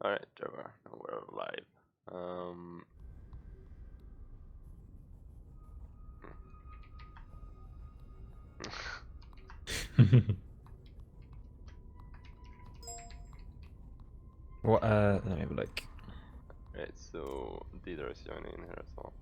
Alright, Trevor, now we're live. What, let me have a look. Right, so Didar is joining in here as well.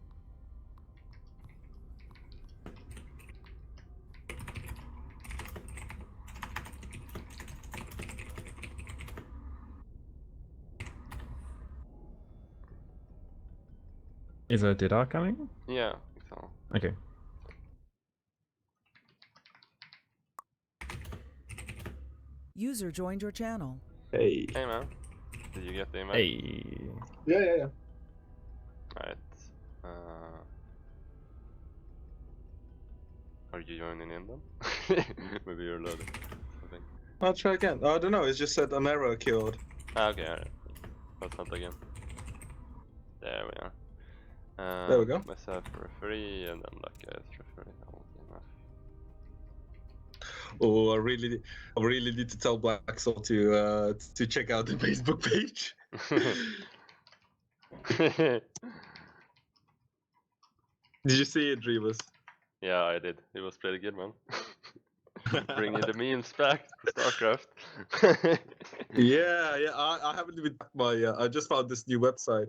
Is a Didar coming? Yeah, I think so. Okay. User joined your channel. Hey. Hey man, did you get the invite? Hey. Yeah. Alright. Are you joining in then? Maybe you're loaded. Something. I'll try again. Oh, I don't know, it's just said an error occurred. Ah, okay, alright. Let's not again. There we are. There we go. Myself referee and then Lucky as referee. That won't be enough. Oh, I really need to tell Blackxored to check out the Facebook page. Did you see it, Dreamus? Yeah, I did. It was pretty good, man. Bringing the memes back to StarCraft. Yeah. I haven't even my. I just found this new website,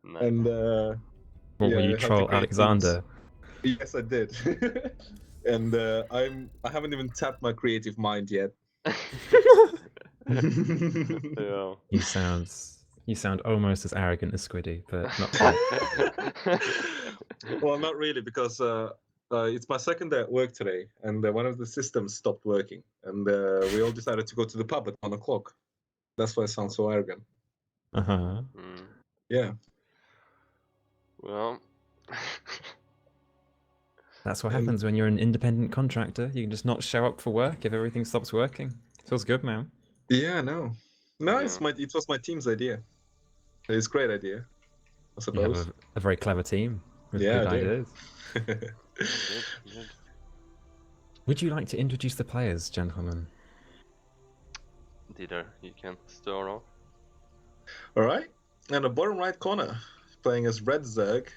Nice. and What yeah, were you how to troll create Alexander? memes. Yes, I did. And I haven't even tapped my creative mind yet. Yeah. You sound almost as arrogant as Squiddy, but not quite. Well, not really, because it's my second day at work today, and one of the systems stopped working, and we all decided to go to the pub at 1 o'clock. That's why I sound so arrogant. Uh-huh. Mm. Yeah. Well. That's what happens when you're an independent contractor. You can just not show up for work if everything stops working. Feels good, man. Yeah, no. No, Yeah. it was my team's idea. It's a great idea, I You suppose. have a very clever team with Yeah, good I do. ideas. Good. Would you like to introduce the players, gentlemen? Didar, you can start off. All right. And the bottom right corner, playing as Red Zerg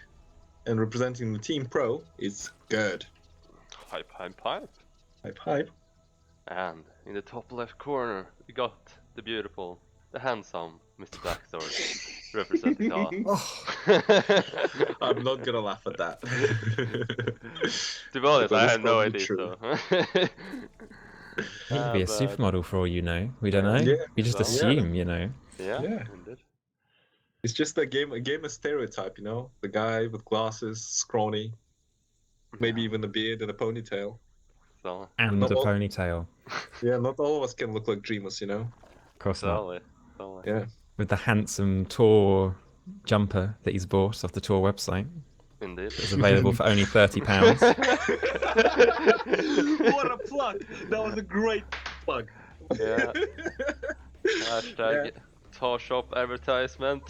and representing the Team Pro, is Gerd. Hype. Hype. And in the top left corner, we got the beautiful, the handsome Mr. Blackxored. representing Tala. I'm not gonna laugh at that. To be honest, Because I it's had no probably idea. true. So. He could be a But- supermodel for all you know. We don't know. Yeah, We just well, assume, you know. Yeah, Yeah. indeed. It's just a gamer stereotype, you know? The guy with glasses, scrawny, maybe Yeah, even a beard and a ponytail. so, And Not a all- ponytail. Yeah, not all of us can look like Dreamus, you know? Of course not. solid. Yeah. With the handsome Tor jumper that he's bought off the Tor website. Indeed. It's available for only £30. What a plug! That was a great plug. Yeah. Hashtag Tar Shop advertisement.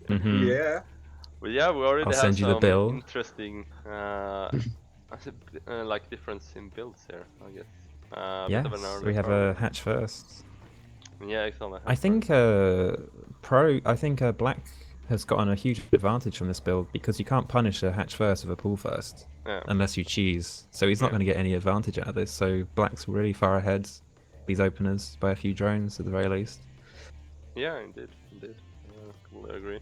Mhm. Yeah. But yeah, we already I'll have send you the some bill. interesting like difference in builds here, I guess. Yes, bit of an early we have start. a hatch first. Yeah, exactly. I think Black has gotten a huge advantage from this build because you can't punish a hatch first with a pool first Yeah. unless you cheese. So he's not Yeah. going to get any advantage out of this. So Black's really far ahead these openers by a few drones at the very least. Yeah, indeed. Completely agree.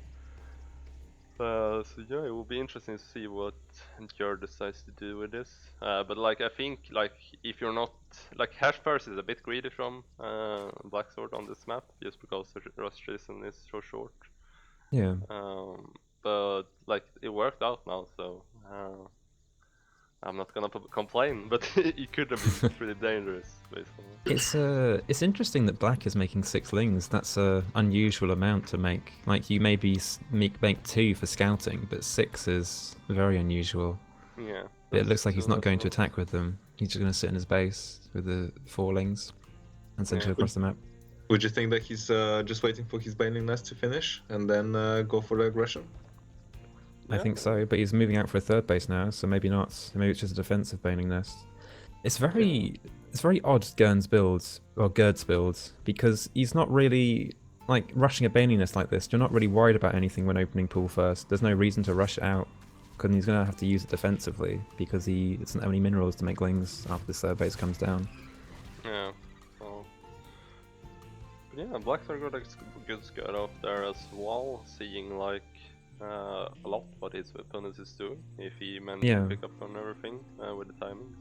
So yeah, it will be interesting to see what Jör decides to do with this. But like I think like if you're not like hash first is a bit greedy from Blackxored on this map just because the rush season is so short. Yeah. But like it worked out now, so I'm not gonna complain. But it could have been pretty dangerous, basically. It's interesting that Black is making 6 lings. That's a unusual amount to make. Like you maybe make 2 for scouting, but 6 is very unusual. Yeah. But it looks like he's so not going to that's attack with them. He's just going to sit in his base with the 4 lings and send Yeah. you across the map. Would you think that he's just waiting for his Baneling Nest to finish and then go for the aggression? I think so, but he's moving out for a 3rd base now, so maybe not. Maybe it's just a defensive Baneling Nest. It's very odd Gerd's build, because he's not really like rushing a Baneling Nest like this. You're not really worried about anything when opening pool first. There's no reason to rush it out, because he's going to have to use it defensively because he doesn't have any minerals to make lings after this 3rd base comes down. Yeah. So. But yeah, Blackxored got a good scout off there as well, seeing like a lot what his opponent is doing if he managed Yeah. to pick up on everything with the timings.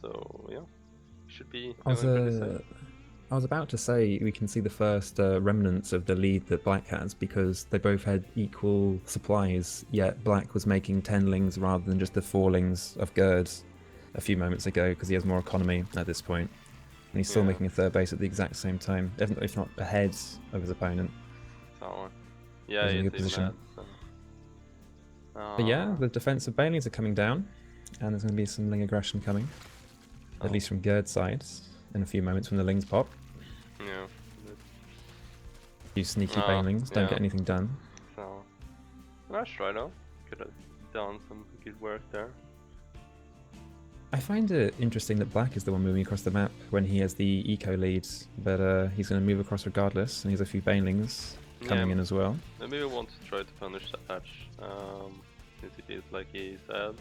So yeah, should be I feeling pretty safe. was about to say we can see the first remnants of the lead that Black has because they both had equal supplies, yet Black was making 10 lings rather than just the 4 lings of Gerd a few moments ago because he has more economy at this point. And he's still Yeah. making a 3rd base at the exact same time, if not ahead of his opponent. So yeah, He's in a he's good position. mad. So. But yeah, the defensive banelings are coming down, and there's going to be some ling aggression coming, Oh. at least from Gerd's side, in a few moments when the lings pop. Yeah. You sneaky Oh, banelings don't yeah. get anything done. So nice try though. Could have done some good work there. I find it interesting that Black is the one moving across the map when he has the eco lead, but he's going to move across regardless, and he has a few banelings coming Yeah. in as well. Maybe we want to try to punish that patch. Since it is like he said.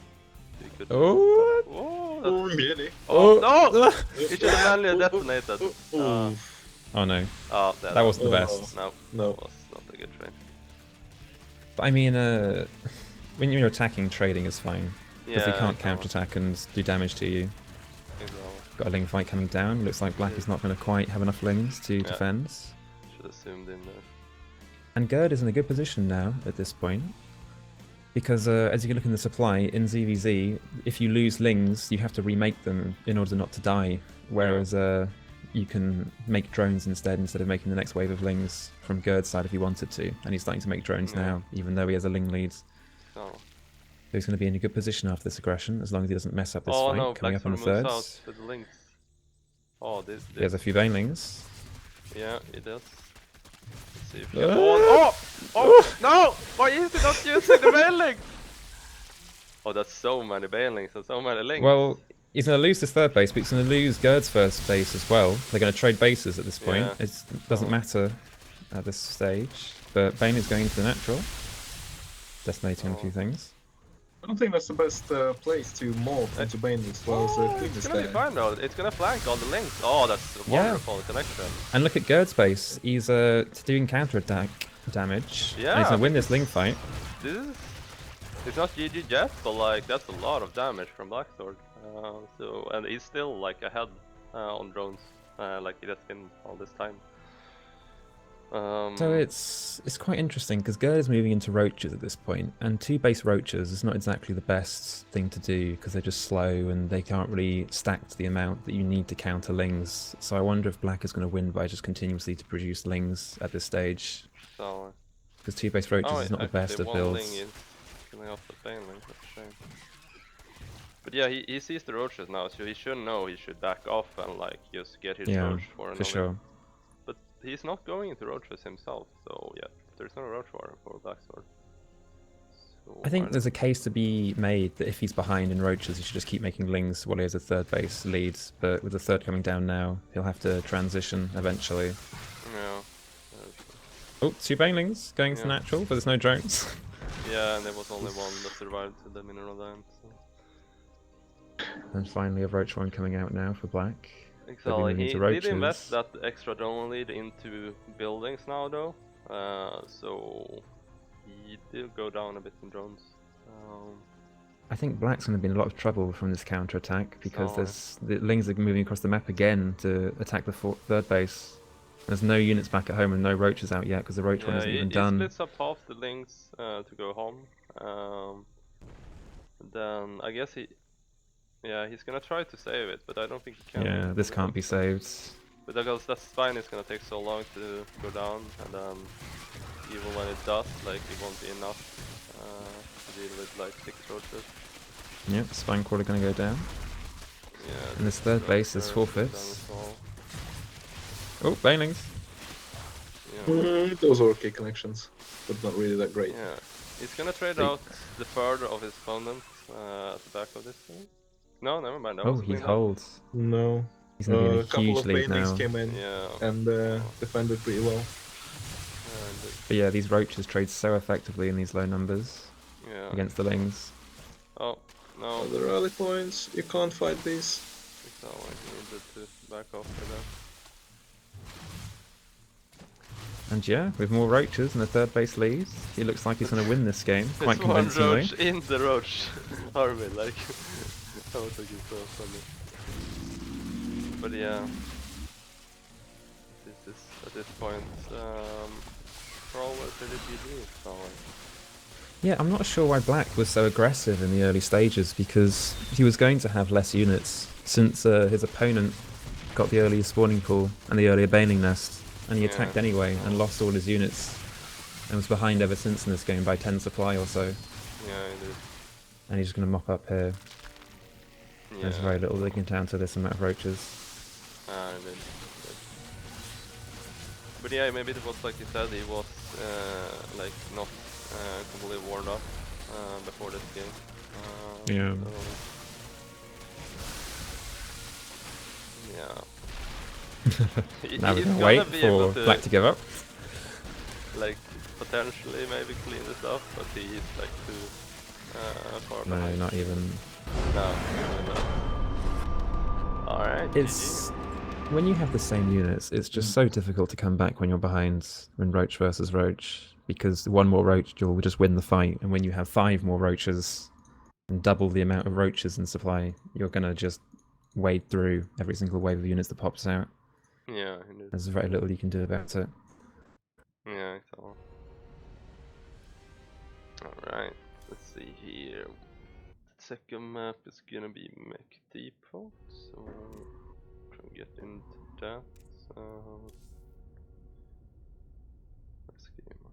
We could Oh! Oh, Oh, that's... really? oh no! It should have manually detonated. Oh, Oh no, Oh, that wasn't the Oh. best. No, no. that was not a good trade. But I mean, when you're attacking, trading is fine. Because he can't counterattack and do damage to you. Exactly. Got a ling fight coming down. Looks like Black is not going to quite have enough lings to Yeah. defend. Should have zoomed in there. And Gerd is in a good position now at this point. Because as you can look in the supply, in ZVZ, if you lose lings, you have to remake them in order not to die. Whereas you can make drones instead of making the next wave of lings from Gerd's side if you wanted to. And he's starting to make drones Yeah. now, even though he has a ling lead. So. So he's going to be in a good position after this aggression, as long as he doesn't mess up this Oh fight no, coming up on the Blackxored moves thirds. out with the links. Oh, this. He has a few banelings. Yeah, it does. Let's see if Ah! oh! Oh! No! Why is he not using the bailing? Oh, that's so many bailings and so many links. Well, he's going to lose this 3rd base, but he's going to lose Gerd's 1st base as well. They're going to trade bases at this point. Yeah. It doesn't Oh. matter at this stage. But Bane is going into the natural, detonating on a few Oh. things. I don't think that's the best place to morph into Baneling as well as Oh, Kingz it's is gonna be there. fine though. It's gonna flank all the links. Oh, that's a Yeah. wonderful connection. And look at Gerd's base. He's doing counterattack damage. Yeah, And he's I gonna win think this Ling fight. This is... It's not GG yet, but like that's a lot of damage from Blackxored. So and he's still like ahead on drones, like it has been all this time. So it's quite interesting because Gerd is moving into roaches at this point, and 2 base roaches is not exactly the best thing to do because they're just slow and they can't really stack to the amount that you need to counter Lings. So I wonder if Black is going to win by just continuously to produce Lings at this stage. So Because 2 base roaches is not the best of one builds. Ling is coming off the bane Ling, that's a shame. But yeah, he sees the roaches now, so he should know he should back off and like just get his roach for another. For sure. But he's not going into roaches himself, so yeah, there's no roach war for Blackxored. So I think there's a case to be made that if he's behind in roaches, he should just keep making Lings while he has a 3rd base lead. But with the 3rd coming down now, he'll have to transition eventually. Yeah. Oh, 2 banelings going to natural, but there's no drones. Yeah, and there was only one that survived to the mineral dam. So. And finally a roach one coming out now for Black. Exactly, he did invest that extra drone lead into buildings now though, so he did go down a bit in drones. I think Black's going to be in a lot of trouble from this counter attack because the Lings are moving across the map again to attack the 3rd base. There's no units back at home and no roaches out yet because the roach one isn't even done. He splits up half the Lings to go home. Then I guess he's gonna try to save it, but I don't think he can. Yeah, this can't be saved. But because that spine is gonna take so long to go down, and then even when it does, like it won't be enough to deal with like 6 roaches. Yep, spine crawler gonna go down. Yeah. And this 3rd base is forfeits. Oh, banelings. Yeah. Those were okay connections, but not really that great. Yeah, he's gonna trade out the 3rd of his opponent at the back of this thing. No, never mind. Oh, he holds. No. He's gonna be in a couple huge of lead now. banelings came in and defended pretty well. But yeah, these roaches trade so effectively in these low numbers against the Lings. Oh, no. The rally points, you can't fight these. So I needed to back off for that. And yeah, with more roaches and a 3rd base lead, he looks like he's going to win this game quite convincingly. One roach in the roach army, like that was like so funny. But yeah, this is at this point probably pretty GG. So yeah, I'm not sure why Black was so aggressive in the early stages because he was going to have less units since his opponent got the earlier spawning pool and the earlier baning nest. And he attacked anyway and lost all his units and was behind ever since in this game by 10 supply or so. Yeah, he did. And he's just going to mop up here. Yeah. There's very little they can counter this amount of roaches. He did. But yeah, maybe it was like you said, he was like not completely warmed up before this game. Yeah. So, yeah. Now we're gonna wait for Black to give up. Like potentially maybe clean this up, but he's like too far behind. No, not even. No. Alright. It's when you have the same units, it's just so difficult to come back when you're behind when Roach versus Roach, because one more Roach you'll just win the fight, and when you have 5 more Roaches and double the amount of Roaches in supply, you're gonna just wade through every single wave of units that pops out. Yeah, indeed. There's very little you can do about it. Yeah, exactly. Alright, let's see here. The second map is gonna be mech default, so try to get into that. So let's game up.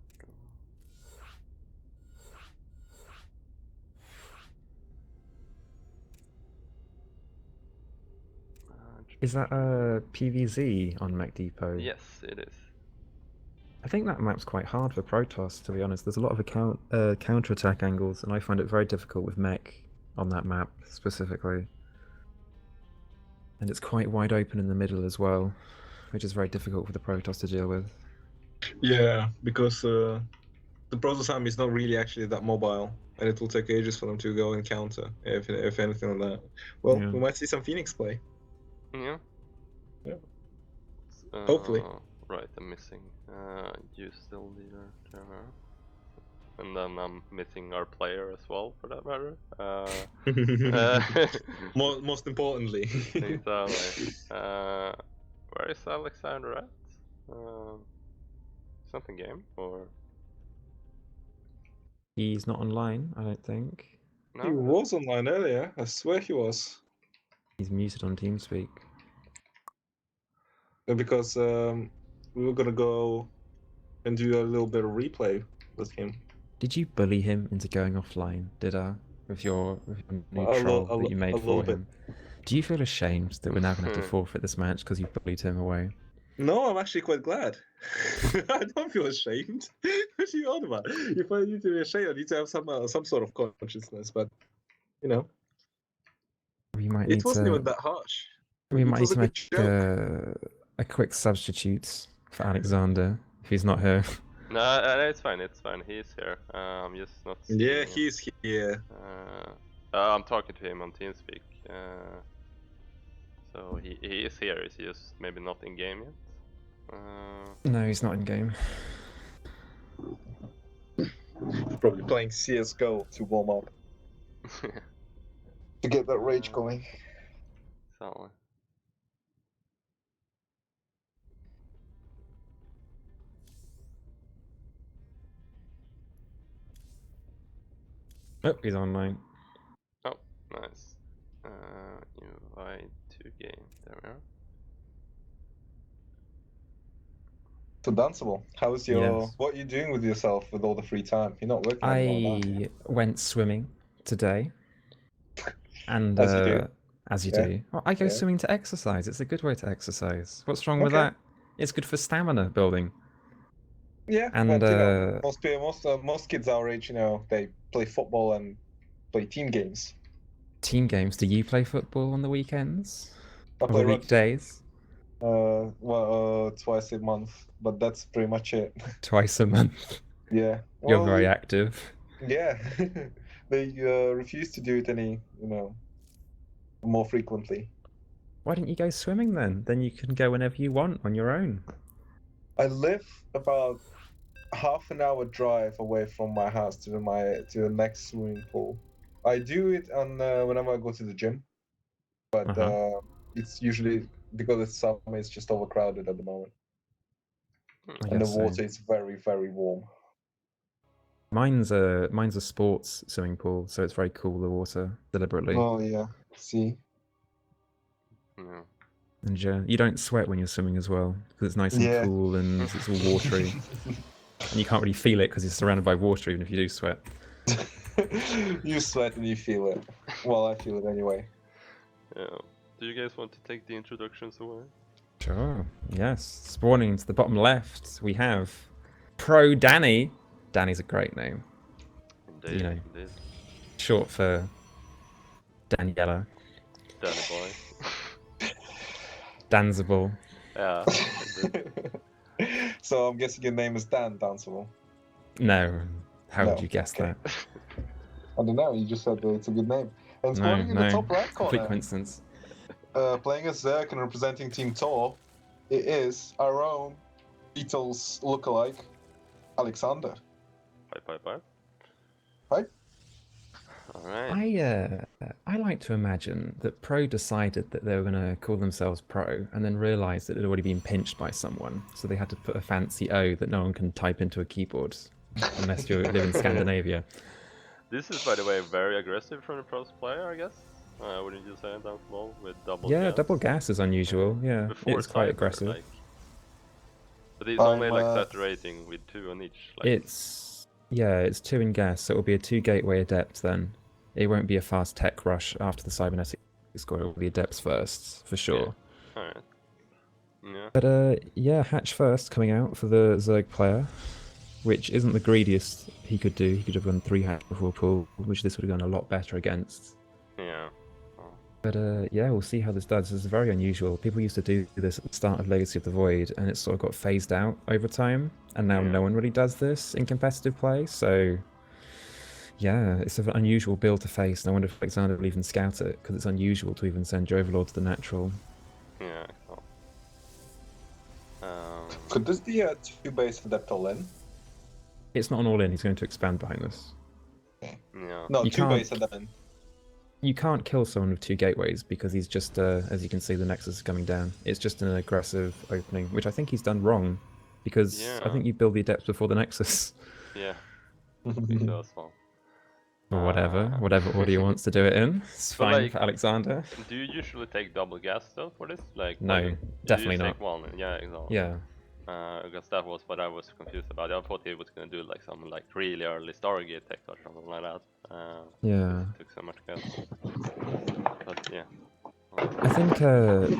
Is that a PVZ on Mech Depot? Yes, it is. I think that map's quite hard for Protoss, to be honest. There's a lot of counter-attack angles, and I find it very difficult with Mech on that map, specifically. And it's quite wide open in the middle as well, which is very difficult for the Protoss to deal with. Yeah, because the Protoss army is not really actually that mobile, and it will take ages for them to go and counter, if anything on that. Well, we might see some Phoenix play. Yeah. Yeah. Hopefully. Right, I'm missing you still leader there. And then I'm missing our player as well, for that matter. Most importantly. Exactly. Where is Alexander at? Something game or He's not online, I don't think. He no? was online earlier. I swear he was. He's muted on TeamSpeak. Because we were gonna go and do a little bit of replay with him. Did you bully him into going offline, Didar, with your new A troll lo- a that lo- you a made little for him? Do you feel ashamed that we're now going to have to forfeit this match because you bullied him away? No, I'm actually quite glad. I don't feel ashamed. What are you on about? If I need to be ashamed, I need to have some sort of consciousness. But you know, We might it need wasn't to. even that harsh. We It might need was a to good make joke. a quick substitute for Alexander if he's not here. No, it's fine. It's fine. He's here. I'm just not. Yeah, seeing him. he's here. I'm talking to him on TeamSpeak. So he is here. He's just maybe not in game yet. No, he's not in game. Probably playing CS:GO to warm up, to get that rage going. So. Oh, he's online. Oh, nice. Invite to game. There we are. So Dansible, how's your? Yes. What are you doing with yourself with all the free time? You're not working anymore, are you? I went swimming today, and As you do. as you Yeah. do, well, I go Yeah. swimming to exercise. It's a good way to exercise. What's wrong with Okay. that? It's good for stamina building. Yeah, And but you know, most kids our age, you know, they play football and play team games. team games. Do you play football on the weekends I or play rugby, weekdays? twice a month, but that's pretty much it. Twice a month. Yeah. You're Well, very active. yeah. They refuse to do it any, you know, more frequently. Why don't you go swimming then? Then you can go whenever you want on your own. I live about half an hour drive away from my house to the next swimming pool. I do it on whenever I go to the gym, but Uh-huh. it's usually because it's summer. It's just overcrowded at the moment, I and the guess so. water is very, very warm. Mine's a sports swimming pool, so it's very cool, the water, deliberately. Oh yeah, see. Yeah. And you don't sweat when you're swimming as well, because it's nice and Yeah. cool and it's all watery. And you can't really feel it because you're surrounded by water, even if you do sweat. You sweat and you feel it. Well, I feel it anyway. Yeah. Do you guys want to take the introductions away? Sure, yes. Spawning to the bottom left, we have Pro Danny. Danny's a great name. Indeed. You know. Indeed. Short for Daniela. Danny boy. Dansible. Yeah. Indeed. So I'm guessing your name is Dan Dansible. No, how No, would you guess okay. that? I don't know. You just said that it's a good name. And spawning in the top right Complete corner, coincidence. playing as Zerk and representing Team Tor, it is our own Beatles lookalike, Alexander. Bye. Hi. Alright. I like to imagine that Pro decided that they were going to call themselves Pro and then realised that it had already been pinched by someone, so they had to put a fancy O that no one can type into a keyboard unless you live in Scandinavia. This is, by the way, very aggressive from the pros player, I guess. Wouldn't you say, Dansible, with double Yeah, gas? double gas is unusual. Yeah, Before it's quite Cyber, aggressive. like. But he's I'm, only like saturating with 2 on each. Like, It's 2 in gas, so it will be a 2 gateway adept then. It won't be a fast tech rush after the cybernetic score. It will be adepts first for sure. Alright. Yeah. But yeah, Hatch first coming out for the Zerg player, which isn't the greediest he could do. He could have gone 3 Hatch before pool, which this would have gone a lot better against. Yeah. But yeah, we'll see how this does. This is very unusual. People used to do this at the start of Legacy of the Void, and it sort of got phased out over time. And now Yeah. no one really does this in competitive play. So yeah, it's an unusual build to face. And I wonder if Alexander will even scout it, because it's unusual to even send your Overlord to the natural. Yeah, cool. Could this be a 2-base adept all-in? It's not an all-in. He's going to expand behind this. Yeah. No, You 2-base can't- adept. You can't kill someone with 2 gateways because he's just, as you can see, the Nexus is coming down. It's just an aggressive opening, which I think he's done wrong, because I Yeah. think you build the Adepts before the Nexus. Yeah. I think so as well. Or whatever order you wants to do it in. It's But, fine like, for Alexander. Do you usually take double gas though for this? Like No, you definitely just not. Take one. Yeah, exactly. Yeah. Because that was what I was confused about. I thought he was gonna do like some like really early Stargate tech or something like that. Yeah. It took so much gas. But yeah. I think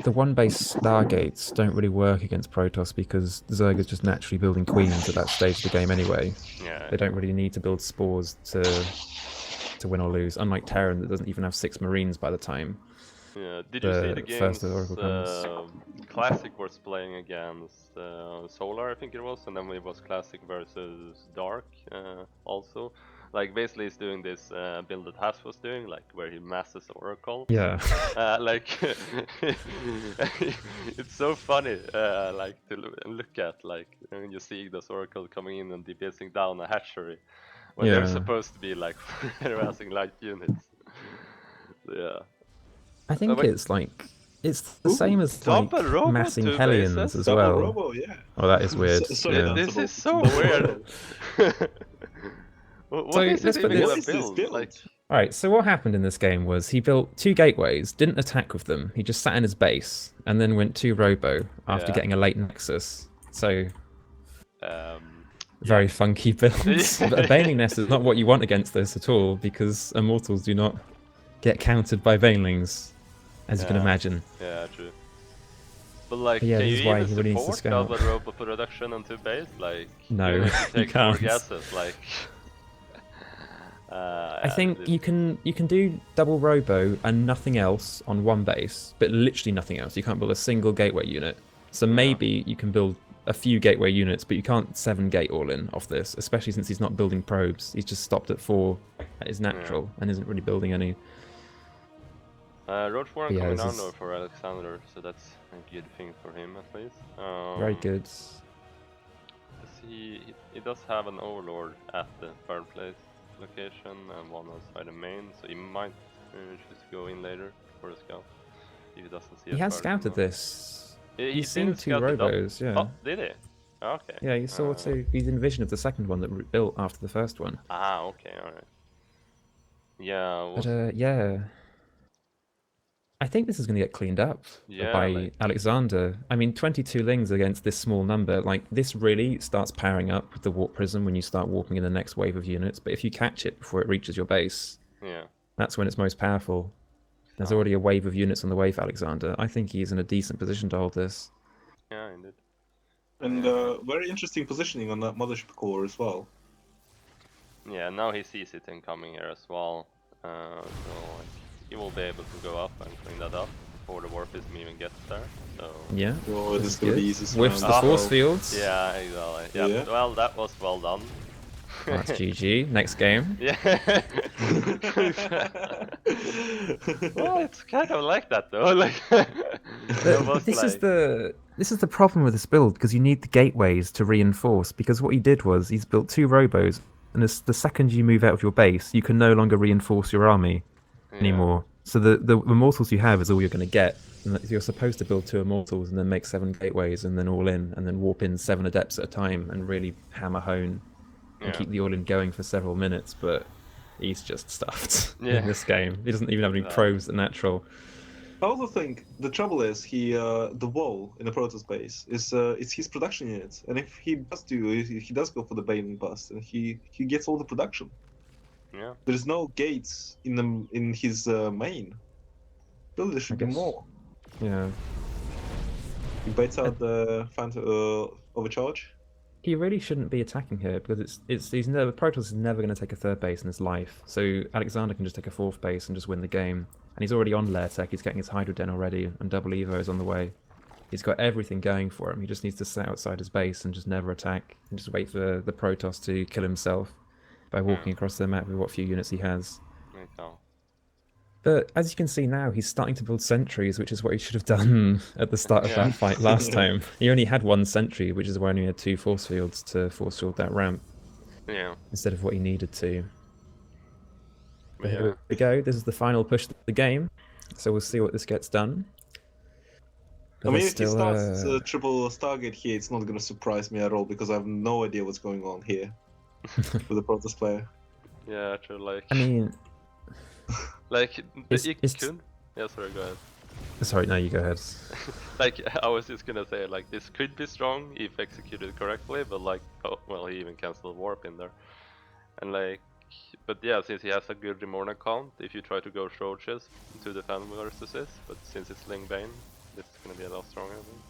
the one-base Stargates don't really work against Protoss because Zerg is just naturally building queens at that stage of the game anyway. Yeah. They don't really need to build spores to win or lose, unlike Terran that doesn't even have 6 Marines by the time. Yeah. Did you see the first games? Oracle comes. Classic was playing against Solar, I think it was, and then it was Classic versus Dark also. Like basically he's doing this build that Has was doing, like where he masses Oracle. Yeah. Like it's so funny, like to look at, like when you see those Oracle coming in and DPSing down a hatchery, when they're Yeah. supposed to be like harassing light units. Yeah. I think wait. it's like it's the same as like double robo massing 2 Hellions bases? as Double well. robo, yeah. Oh, that is weird. Sorry, yeah. This Dansible. is so Double weird. robo. What So, is let's it put even this- gonna What is this build? build? Like, Alright, so what happened in this game was he built 2 gateways, didn't attack with them, he just sat in his base, and then went 2 robo after Yeah. getting a late Nexus. So, um, very funky builds. But a Baneling Nest is not what you want against this at all, because Immortals do not get countered by Banelings, as you can Yeah. imagine. yeah, true. But like, Yeah, can this you is why even he really needs to support scout. double robo production on 2 base? Like, No, even if you you take 4 can't. gases, like. I think you can do double robo and nothing else on 1 base, but literally nothing else. You can't build a single gateway unit. So maybe you can build a few gateway units, but you can't 7 gate all in off this, especially since he's not building probes. He's just stopped at 4 at his natural and isn't really building any. Road 4 Yeah, coming this down is- though for Alexander, so that's a good thing for him at least. Very good. He does have an Overlord at the third place location and one outside the main, so he might choose to go in later for a scout if he doesn't see. He a has third scouted one. this. He He's seen didn't 2 scout the double- robos, yeah. Oh, did he? Okay. Yeah, he saw 2. He's in vision of the second one that built after the first one. Ah, okay, alright. Yeah, But yeah, I think this is going to get cleaned up Yeah, by like- Alexander. I mean, 22 lings against this small number, like this really starts powering up with the warp prism when you start warping in the next wave of units. But if you catch it before it reaches your base, yeah. that's when it's most powerful. There's Oh. already a wave of units on the way for Alexander. I think he's in a decent position to hold this. Yeah, indeed. And very interesting positioning on that mothership core as well. Yeah, now he sees it incoming here as well. So like, he will be able to go up and clean that up before the warp prism even gets there. So Yeah. Oh, this this is is gonna be good. easy. Whiffs the round. force Oh. fields. yeah, exactly. Yeah. Yeah. Well, that was well done. That's GG. Next game. Yeah. Well, it's kind of like that though. Like, it was This is like- the problem with this build, because you need the gateways to reinforce. Because what he did was he's built 2 robos, and the second you move out of your base, you can no longer reinforce your army yeah. anymore. So the immortals you have is all you're going to get. And you're supposed to build 2 immortals and then make 7 gateways and then all in, and then warp in 7 adepts at a time and really hammer hone and Yeah. keep the all in going for several minutes. But he's just stuffed Yeah. in this game. He doesn't even have any No. probes at natural. I also think the trouble is the wall in the Protoss base is it's his production unit, and if he does go for the Bane bust, and he gets all the production. Yeah. There's no gates in his main. Really, there should be guess. more. Yeah. He baits out the overcharge. He really shouldn't be attacking here because Protoss is never going to take a 3rd base in his life. So Alexander can just take a 4th base and just win the game. And he's already on lair tech. He's getting his Hydro Den already, and double Evo is on the way. He's got everything going for him. He just needs to sit outside his base and just never attack, and just wait for the Protoss to kill himself by walking across the map with what few units he has. Like, oh. But as you can see now, he's starting to build sentries, which is what he should have done at the start of Yeah. that fight last Yeah. time. He only had one sentry, which is why he only had 2 force fields to force field that ramp, Yeah. instead of what he needed to. But But yeah. here we go, this is the final push of the game, so we'll see what this gets done. But I mean, there's if he still, starts triple Stargate here, it's not going to surprise me at all because I have no idea what's going on here with the Protoss player. Yeah, true. Like, I mean, like it's- it it's- could. Yeah, sorry, go ahead. sorry, no, you go ahead. Like, I was just gonna say, like, this could be strong if executed correctly, but like, oh, well, he even canceled warp in there, and like, but yeah, since he has a good Remorna count, if you try to go Troches to defend versus this, but since it's Ling Bane, it's gonna be a lot stronger. I think.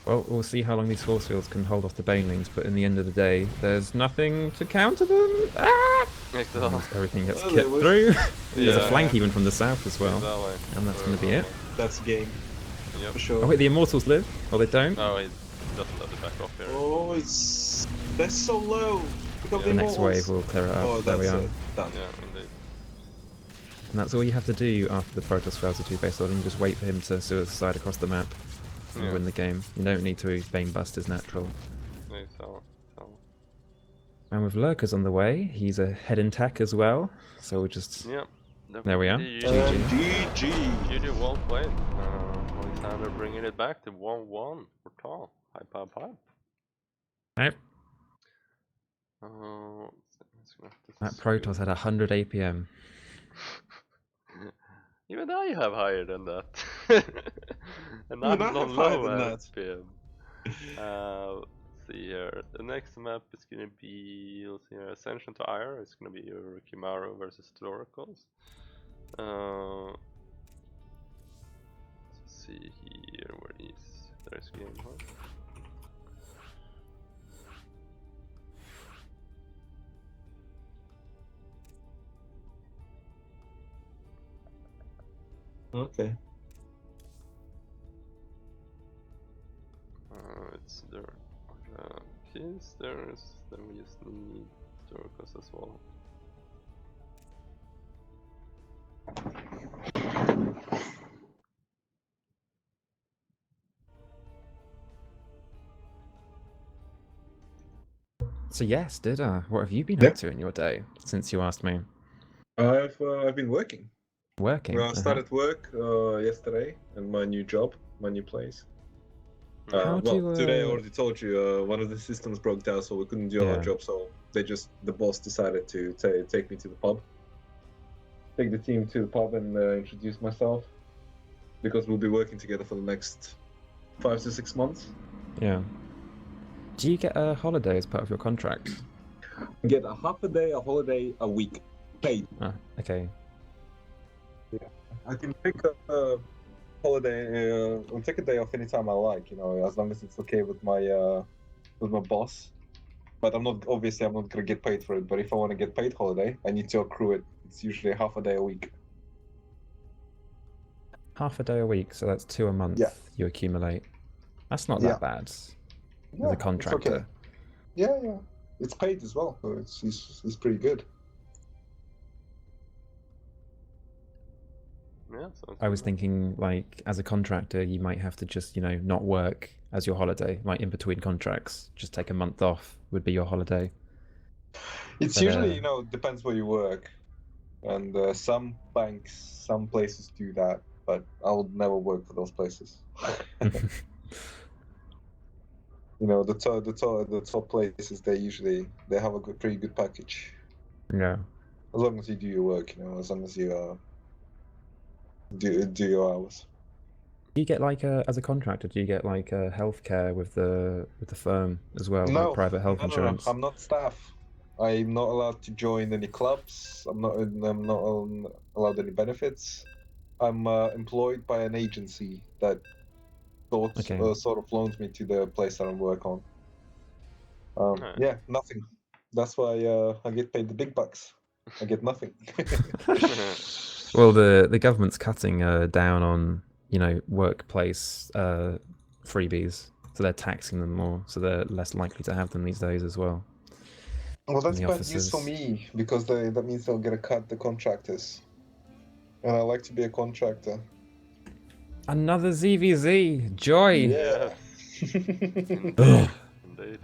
Well, we'll see how long these force fields can hold off the banelings, but in the end of the day, there's nothing to counter them. Ah! Exactly. And everything gets Well, kicked it was- through. There's a Yeah. flank even from the south as well. Exactly. And that's going to be it. That's game Yep. for sure. Oh wait, the Immortals live? Oh, they don't? No, he doesn't let it back off here. Oh, it's they're so low. Look at Yeah. The next Immortals. wave will clear it up. Oh, There we that's are. it. Done. Yeah, indeed. And that's all you have to do after the Protoss fails a 2-base order, and just wait for him to suicide across the map and Yeah. win the game. You don't need to Bane Bust his natural. So. And with Lurkers on the way, he's a head in tech as well. So we'll just... Yeah. There we are. GG. GG, well played. Alexander bringing it back to 1-1 for Tall. Hype, hype, hype. Right. That Protoss had 100 APM. Even I have higher than that. And Even I'm I have on higher low than that. APM. Let's see here. The next map is gonna be, let's see here, Ascension to Ire. It's gonna be your Kimaru versus Storakles. Let's see here, where is there's game one. Okay. It's there. Kingz, there's, then we just need Storakles as well. So yes, Didar, what have you been Yeah. up to in your day since you asked me? I've been working. Working? Well, I started work yesterday in my new job, my new place. How do you, today I already told you one of the systems broke down, so we couldn't do our Yeah. job. So the boss decided to take me to the pub, take the team to the pub, and introduce myself, because we'll be working together for the next 5 to 6 months. Yeah. Do you get a holiday as part of your contract? Get a half a day, a holiday a week, paid. Ah, okay. I can pick a holiday, I'll take a day off anytime I like, as long as it's okay with my boss. But I'm not gonna get paid for it. But if I want to get paid holiday, I need to accrue it. It's usually half a day a week. Half a day a week, so that's 2 a month Yeah. you accumulate. That's not Yeah. that bad as Yeah, a it's contractor. okay. Yeah. It's paid as well, so it's pretty good. Yeah, sounds I was good. thinking, like, as a contractor, you might have to just, not work as your holiday, like in between contracts. Just take a month off would be your holiday. It's But, usually, depends where you work. And some banks, some places do that, but I would never work for those places. The top places, they have a pretty good package. Yeah. As long as you do your work, as long as you do your hours. Do you get as a contractor? Do you get healthcare with the firm as well, like private health insurance? No. I'm not staff. I'm not allowed to join any clubs. I'm not allowed any benefits. I'm employed by an agency that sort of loans me to the place that I work on. Nice. Yeah, nothing. That's why I get paid the big bucks. I get nothing. Well, the government's cutting down on workplace freebies, so they're taxing them more, so they're less likely to have them these days as well. Well, that's the bad news for offices. me, because that means they're gonna cut the contractors. and I like to be a contractor. Another ZVZ. Joy. Yeah. Ugh. Indeed.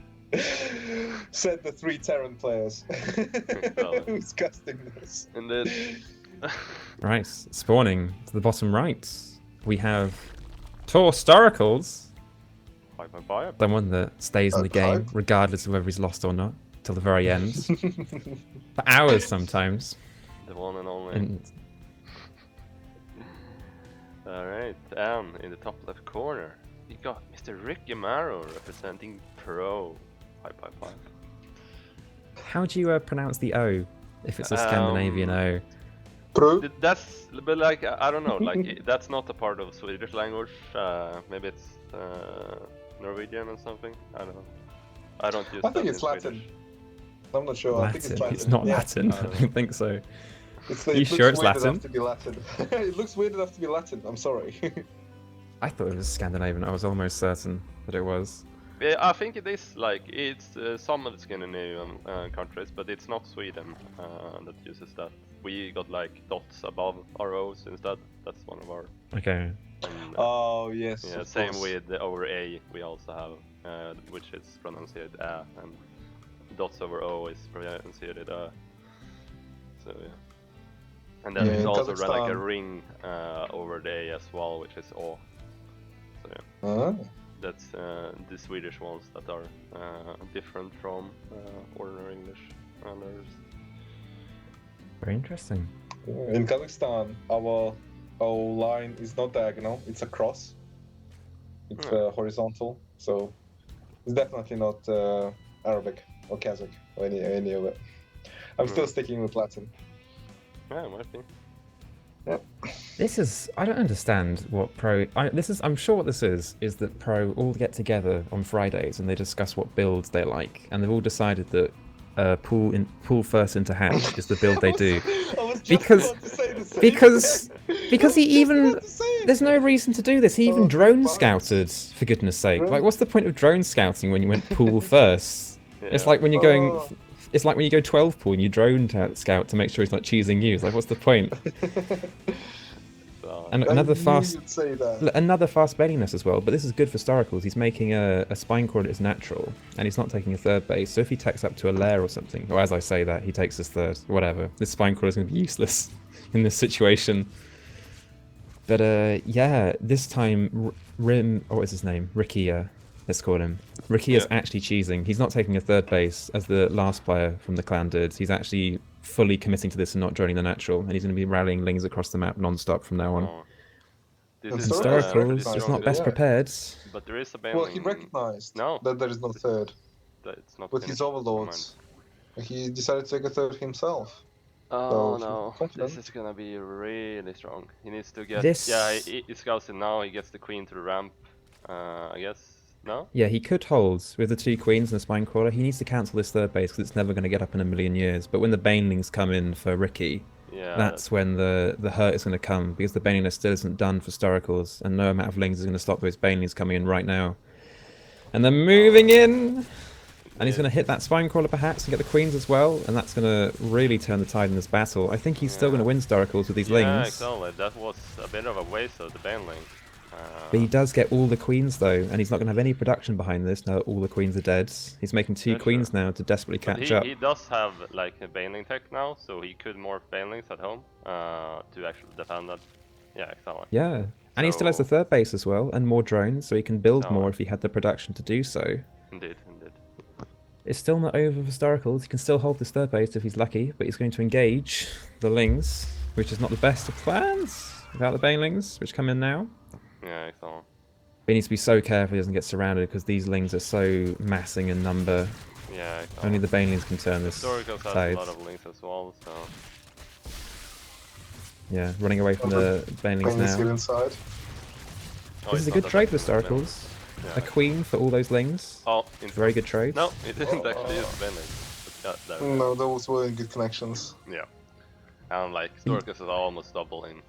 Said the 3 Terran players. Exactly. Who's casting this? Indeed. Right, spawning to the bottom right. We have Storakles, Bye. the one that stays in the game, Hype. regardless of whether he's lost or not, till the very end. For hours sometimes. The one and only. And Alright, and in the top left corner, we got Mr. Rick Yamaro representing Pro. 5. how do you pronounce the O if it's a Scandinavian O? Pro? That's, but like, I don't know, like, that's not a part of Swedish language. Maybe it's Norwegian or something. I don't know. I don't use I that think in it's Latin. Swedish. I'm not sure. I think it's Latin. It's not Yeah. Latin. I don't think so. It's, You it sure looks it's weird Latin? enough to be Latin. It looks weird enough to be Latin. I'm sorry. I thought it was Scandinavian. I was almost certain that it was. Yeah, I think it is, like, it's some of the Scandinavian countries, but it's not Sweden that uses that. We got like dots above our O's instead. That's one of our. Okay. And, Oh yes. yeah, of same course. with over A. We also have, which is pronounced A, and dots over O is pronounced So yeah. And then Yeah, it's in also run like a Kazakhstan- ring over the A as well, which is O. So yeah. Ah. That's the Swedish ones that are different from ordinary English letters. Very interesting. In Kazakhstan, our line is not diagonal; it's a cross. It's horizontal, so it's definitely not Arabic or Kazakh or any of it. I'm still sticking with Latin. Yeah, might be. This is, I don't understand what Pro, I'm sure what this is that Pro all get together on Fridays and they discuss what builds they like, and they've all decided that pool first into hatch is the build they do. I was just Because- about to say the same because- thing. because he I was just even- about to say it. There's no reason to do this, he even Oh, drone right. scouted, for goodness sake. Drone- Like, what's the point of drone scouting when you went pool first? It's Yeah. like when you're going, Oh. it's like when you go 12 pool and you drone scout to make sure he's not choosing you. It's like, what's the point? So, And I another knew fast you'd say that. Another fast bailiness as well, but this is good for Storakles. He's making a spine core that is natural, and he's not taking a third base. So if he takes up to a lair or something, or as I say that, he takes his third, whatever, this spine core is going to be useless in this situation. But yeah, this time Rim, or what is his name? Ricky, let's call him. Ricky is Yeah. actually cheesing. He's not taking a third base as the last player from the clan did. He's actually fully committing to this and not joining the natural, and he's going to be rallying lings across the map non-stop from now on. oh. This And is, And Storakles really Storakles strong is not in best this, Yeah. prepared. but there is a Well, he bailing recognized No. that there is no third that it's not with his finished, never overlords. He decided to take a third himself. mind. So, Oh he's no, confident. this is gonna be really strong. He needs to get. This- Yeah, he scouts it now. He gets the queen to the ramp. I guess. No. Yeah, he could hold with the 2 queens and the spine crawler. He needs to cancel this third base because it's never going to get up in a million years. But when the banelings come in for Ricky, Yeah. that's when the hurt is going to come, because the baneling still isn't done for Storakles, and no amount of lings is going to stop those banelings coming in right now. And they're moving in, and he's going to hit that spine crawler perhaps and get the queens as well, and that's going to really turn the tide in this battle. I think he's still Yeah. going to win Storakles with these Yeah, lings. exactly. That was a bit of a waste of the baneling. But he does get all the queens though, and he's not going to have any production behind this now that all the queens are dead. He's making 2 Yeah, queens sure. now to desperately But catch up. he does have like a baneling tech now, so he could morph banelings at home to actually defend that. Yeah, exactly. Yeah, and he still has the So- third base as well, and more drones, so he can build So- more if he had the production to do so. Indeed. It's still not over for Storakles. He can still hold this third base if he's lucky, but he's going to engage the lings, which is not the best of plans without the banelings, which come in now. Yeah, exactly. But he needs to be so careful he doesn't get surrounded, because these lings are so massing in number. Yeah, exactly. Only the banelings can turn this Historicals has tide. a lot of links as well, so Yeah, running away from the banelings Bring this here now. inside. Oh, This is it's a not good that trade for effective, man. Storakles. Yeah. A queen for all those lings. Oh, Very good trade. No, it didn't actually use banelings. But yeah, there we go. No, those were good connections. Yeah. And like Storakles is almost doubling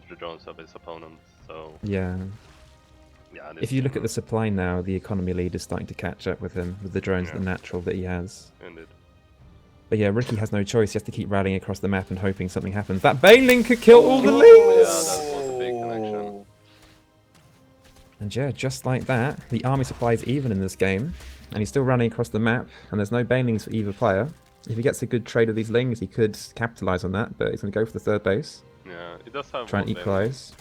the drones of his opponent, so Yeah. yeah. If you look at the supply now, the economy lead is starting to catch up with him, with the drones, Yeah. the natural that he has. Indeed. But yeah, Ricky has no choice. He has to keep rallying across the map and hoping something happens. That Baneling could kill all the Yeah, Lings! that was a big connection. And yeah, just like that, the army supply is even in this game. And he's still running across the map, and there's no Banelings for either player. If he gets a good trade of these Lings, he could capitalise on that, but he's going to go for the third base. Yeah, it does have Try and one equalise.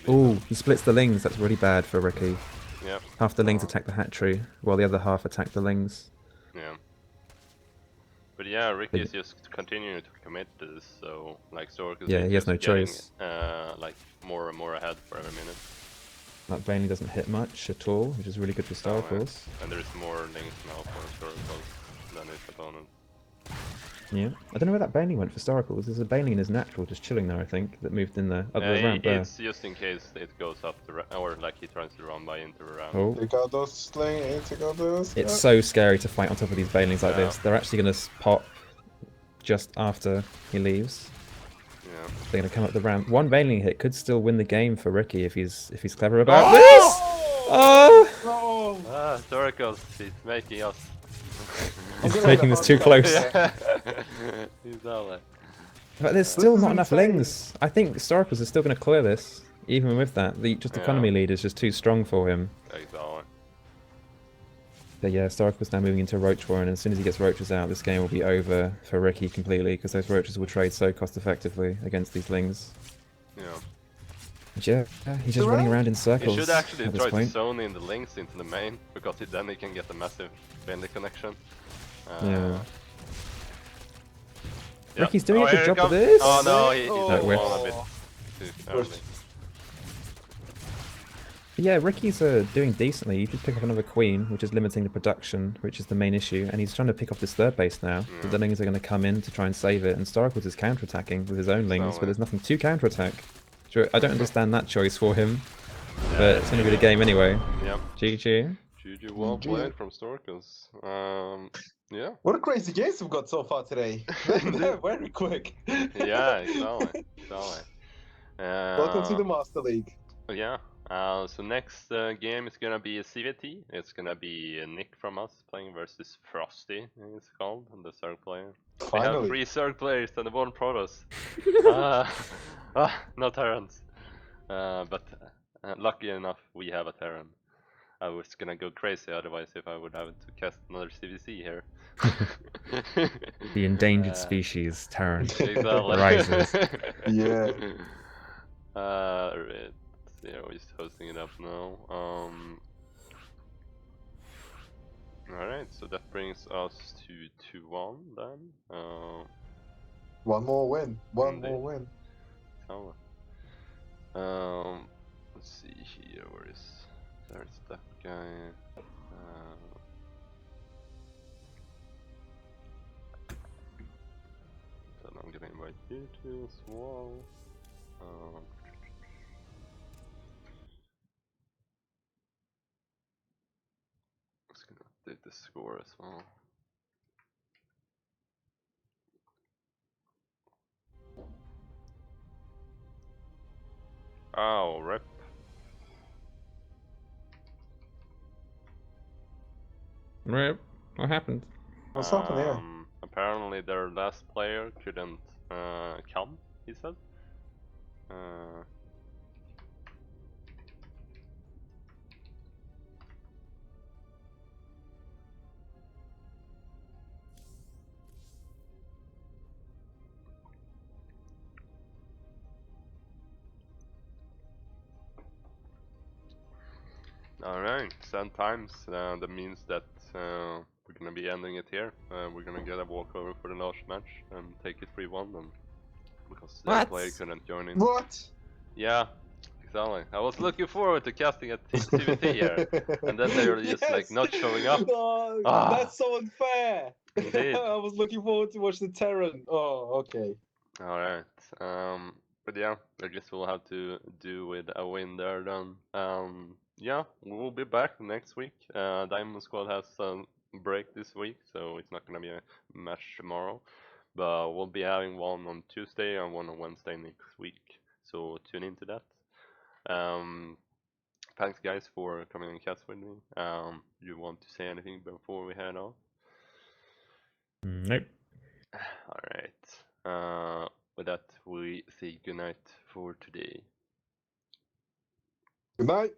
Baneling. Ooh, he splits the Lings. That's really bad for Ricky. Yeah. Half the Lings attack the Hatchery, while the other half attack the Lings. Yeah. But yeah, Ricky is just continuing to commit to this, so like Storakles Yeah, is he has just no getting choice. like more and more ahead for every minute. That Baneling doesn't hit much at all, which is really good for Storakles. And there's more links now for Storakles than his opponent. Yeah. I don't know where that Baneling went for Storakles. There's a Baneling in his natural just chilling there, I think, that moved in the other ramp there. It's just in case it goes up the or like he tries to run by into the ramp. Oh. Take out those sling, take out those. It's so scary to fight on top of these Banelings like this. They're actually going to pop just after he leaves. Yeah. They're going to come up the ramp. One Baneling hit could still win the game for Ricky if he's clever about this. Oh! Ah, Storakles, he's making us. He's making this too close. He's all like. But there's still not enough Lings. I think Storakles is still going to clear this, even with that. The economy lead is just too strong for him. Exactly. But yeah, Storakles now moving into Roach War, and as soon as he gets Roaches out, this game will be over for Ricky completely, because those Roaches will trade so cost effectively against these Lings. Yeah. But yeah, he's just running around in circles. He should actually at this try to point. zone in the links into the main, because then he can get a massive Bendy connection. Yeah. Yeah. Ricky's doing a here good it job of comes. this. Oh no, he's That whiff. a bit too early. But yeah, Ricky's doing decently. He did pick up another Queen, which is limiting the production, which is the main issue, and he's trying to pick off this third base now. The Lings are going to come in to try and save it, and Storakles is counter-attacking with his own Lings, but there's nothing to counter-attack. I don't understand that choice for him, but it's going to be the game anyway. Yep. GG. GG, well played from Storakles. Yeah. What a crazy games we've got so far today. They're very quick. Yeah, exactly. Welcome to the Master League. Yeah. So next game is gonna be a CVT. It's gonna be Nick from us playing versus Frosty, it's called, the Zerg player. We have 3 Zerg players and 1 Protoss. No Terrans. But lucky enough, we have a Terran. I was gonna go crazy otherwise if I would have to cast another CVC here. The endangered species, Terran, Exactly. rises. Yeah. Yeah, we're just hosting it up now. Alright, so that brings us to 2-1 then. One more win. One Indeed. more win. Let's see here, there's that guy. Then I'm gonna invite you to as well. Just gonna update the score as well. Oh, rip. Rip. What happened? What's happening here? Apparently their last player couldn't come, he said. Alright, sad times. That means that we're gonna be ending it here. We're gonna get a walkover for the last match and take it 3-1 then. Because the player couldn't join in. What? Yeah, exactly. I was looking forward to casting a TVT here. And then they were just like not showing up. No, that's so unfair. Indeed. I was looking forward to watch the Terran. Oh, okay. Alright. But yeah, I guess we'll have to do with a win there then. Yeah, we'll be back next week. Diamond Squad has a break this week, so it's not gonna be a match tomorrow. But we'll be having one on Tuesday and one on Wednesday next week. So tune into that. Thanks guys for coming and cast with me. You want to say anything before we head off? Nope. All right. With that, we say goodnight for today. Good night.